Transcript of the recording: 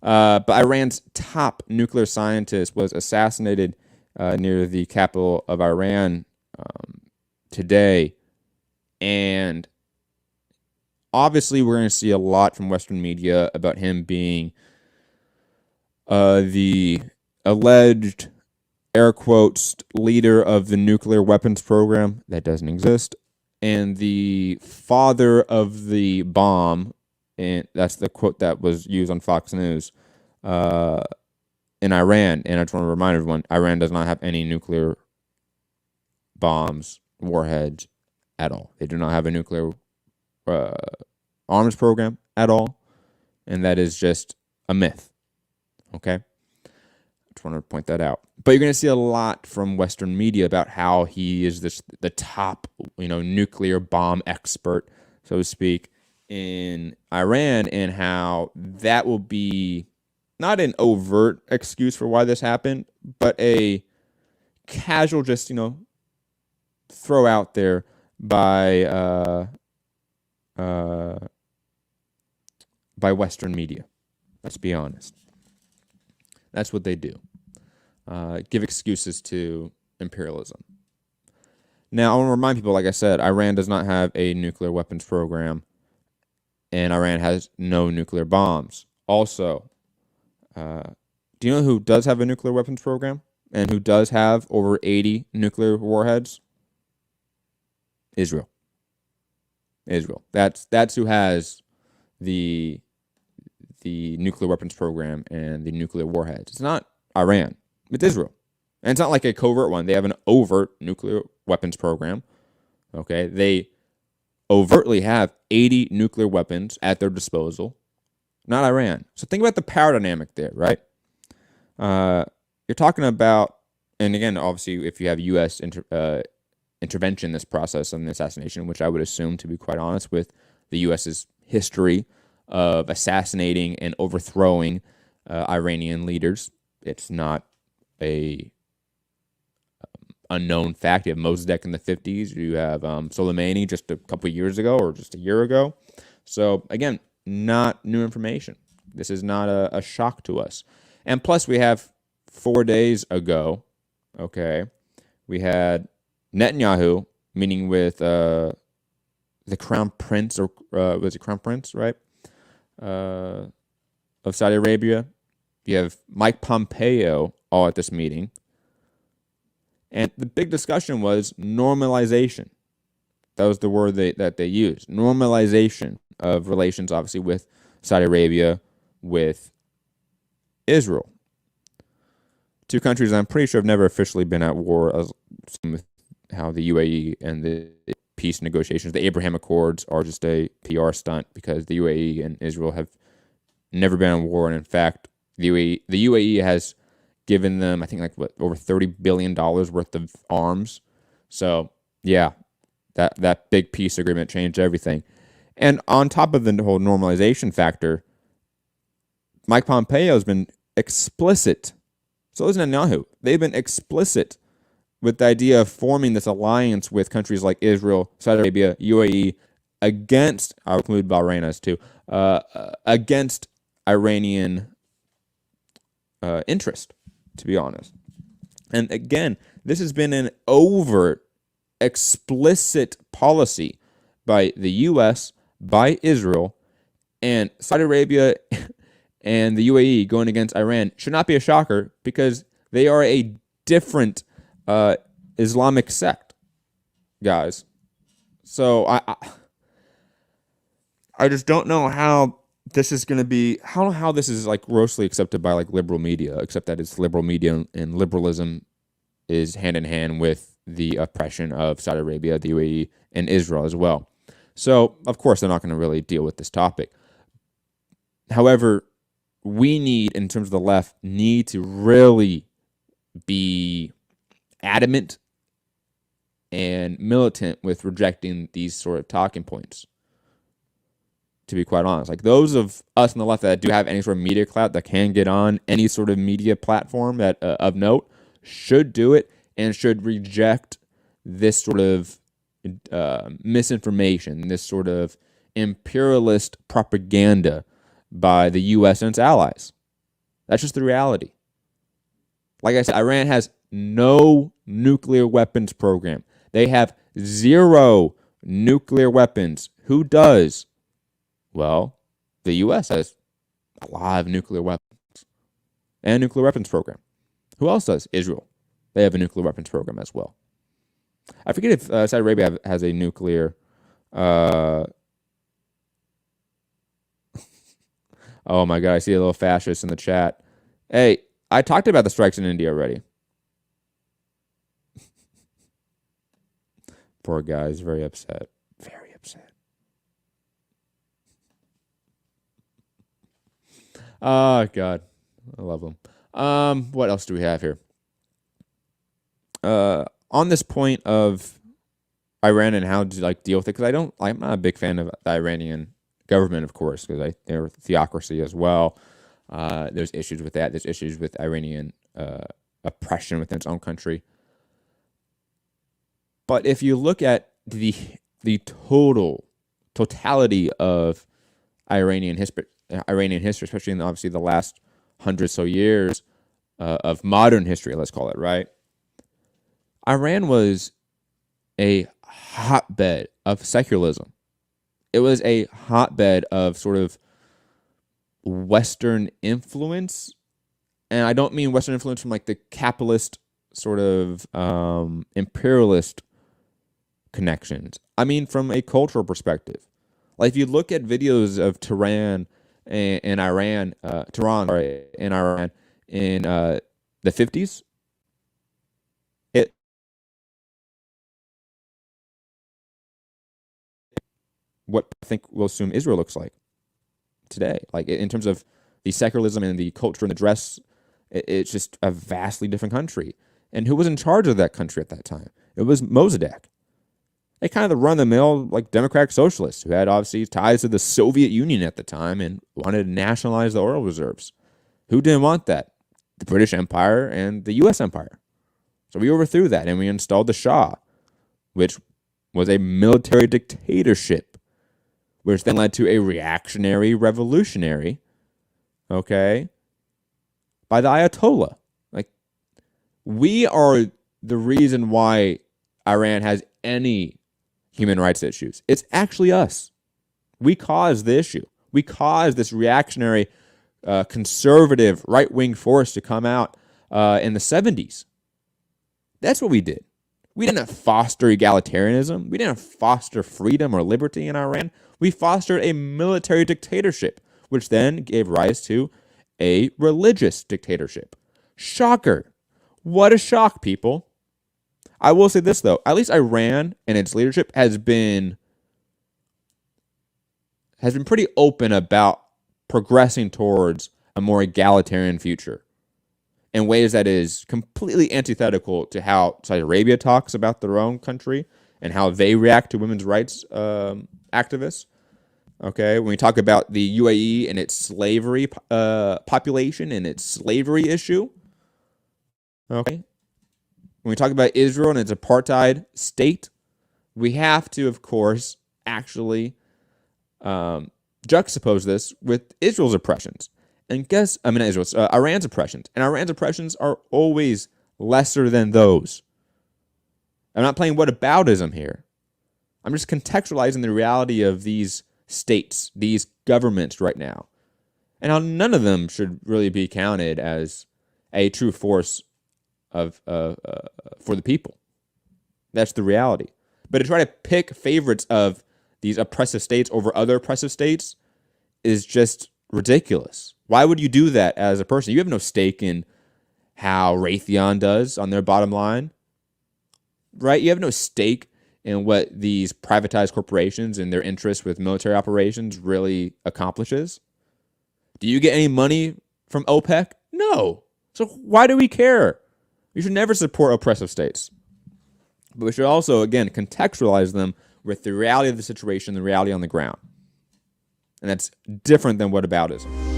But Iran's top nuclear scientist was assassinated near the capital of Iran today. And obviously, we're going to see a lot from Western media about him being the alleged, air quotes, leader of the nuclear weapons program that doesn't exist, and the father of the bomb. And that's the quote that was used on Fox News in Iran. And I just want to remind everyone, Iran does not have any nuclear bombs, warheads at all. They do not have a nuclear arms program at all. And that is just a myth. Okay? I just want to point that out. But you're going to see a lot from Western media about how he is the top, nuclear bomb expert, so to speak, in Iran, and how that will be not an overt excuse for why this happened, but a casual, just throw out there by Western media. Let's be honest. That's what they do. Give excuses to imperialism. Now, I want to remind people, like I said, Iran does not have a nuclear weapons program, and Iran has no nuclear bombs. Also, do you know who does have a nuclear weapons program and who does have over 80 nuclear warheads? Israel. That's who has the nuclear weapons program and the nuclear warheads. It's not Iran. It's Israel. And it's not like a covert one. They have an overt nuclear weapons program. Okay? They overtly have 80 nuclear weapons at their disposal. Not Iran. So think about the power dynamic there, right? You're talking about, and again, obviously, if you have U.S. intervention in this process of an assassination, which I would assume, to be quite honest, with the U.S.'s history of assassinating and overthrowing Iranian leaders, it's not a unknown fact. You have Mossadegh in the 50s. You have Soleimani just a couple years ago or just a year ago. So, again, not new information. This is not a shock to us. And plus, we have 4 days ago, okay, we had Netanyahu meeting with the Crown Prince, or was it Crown Prince, right, of Saudi Arabia. You have Mike Pompeo all at this meeting. And the big discussion was normalization. That was the word that they used. Normalization of relations, obviously, with Saudi Arabia, with Israel. Two countries I'm pretty sure have never officially been at war, as with how the UAE and the peace negotiations, the Abraham Accords, are just a PR stunt, because the UAE and Israel have never been in war. And in fact, the UAE has given them, I think, over $30 billion worth of arms. So, yeah, that big peace agreement changed everything. And on top of the whole normalization factor, Mike Pompeo has been explicit. So is Netanyahu. They've been explicit with the idea of forming this alliance with countries like Israel, Saudi Arabia, UAE, against, I'll include Bahrain as too, against Iranian interest, to be honest. And again, this has been an overt, explicit policy by the U.S., by Israel, and Saudi Arabia and the UAE going against Iran should not be a shocker, because they are a different Islamic sect, guys. So I just don't know how this is going to be, how this is like grossly accepted by like liberal media, except that it's liberal media, and liberalism is hand in hand with the oppression of Saudi Arabia, the UAE, and Israel as well. So, of course, they're not going to really deal with this topic. However, we need, in terms of the left, need to really be adamant and militant with rejecting these sort of talking points, to be quite honest. Like, those of us on the left that do have any sort of media clout, that can get on any sort of media platform that of note, should do it, and should reject this sort of misinformation, this sort of imperialist propaganda by the U.S. and its allies. That's just the reality. Like I said, Iran has no nuclear weapons program. They have 0 nuclear weapons. Who does? Well, the U.S. has a lot of nuclear weapons and a nuclear weapons program. Who else does? Israel. They have a nuclear weapons program as well. I forget if Saudi Arabia has a nuclear. Oh my God, I see a little fascist in the chat. Hey, I talked about the strikes in India already. Poor guy is very upset. Very upset. Oh, God. I love him. What else do we have here? On this point of Iran and how to like deal with it, because I'm not a big fan of the Iranian government, of course, because they're a theocracy as well. There's issues with that. There's issues with Iranian oppression within its own country. But if you look at the totality of Iranian history, especially in obviously the last 100 or so years of modern history, let's call it, right? Iran was a hotbed of secularism. It was a hotbed of sort of Western influence. And I don't mean Western influence from like the capitalist sort of imperialist connections. I mean from a cultural perspective. Like if you look at videos of Tehran in Iran in the 50s, what I think we'll assume Israel looks like today. Like in terms of the secularism and the culture and the dress, it's just a vastly different country. And who was in charge of that country at that time? It was Mossadegh. They kind of the run-of-the-mill like democratic socialists who had obviously ties to the Soviet Union at the time and wanted to nationalize the oil reserves. Who didn't want that? The British Empire and the U.S. Empire. So we overthrew that and we installed the Shah, which was a military dictatorship, which then led to a reactionary revolutionary, okay, by the Ayatollah. Like, we are the reason why Iran has any human rights issues. It's actually us. We caused the issue. We caused this reactionary, conservative, right-wing force to come out in the 70s. That's what we did. We didn't foster egalitarianism. We didn't foster freedom or liberty in Iran. We fostered a military dictatorship, which then gave rise to a religious dictatorship. Shocker. What a shock, people. I will say this, though. At least Iran and its leadership has been pretty open about progressing towards a more egalitarian future in ways that is completely antithetical to how Saudi Arabia talks about their own country and how they react to women's rights activists. Okay, when we talk about the UAE and its slavery population and its slavery issue. Okay, when we talk about Israel and its apartheid state, we have to, of course, actually juxtapose this with Israel's oppressions. And Iran's oppressions. And Iran's oppressions are always lesser than those. I'm not playing whataboutism here. I'm just contextualizing the reality of these states, these governments right now, and how none of them should really be counted as a true force of for the people. That's the reality. But to try to pick favorites of these oppressive states over other oppressive states is just ridiculous. Why would you do that as a person? You have no stake in how Raytheon does on their bottom line, right? You have no stake in what these privatized corporations and their interests with military operations really accomplishes. Do you get any money from OPEC? No. So why do we care? We should never support oppressive states. But we should also, again, contextualize them with the reality of the situation, the reality on the ground. And that's different than whataboutism.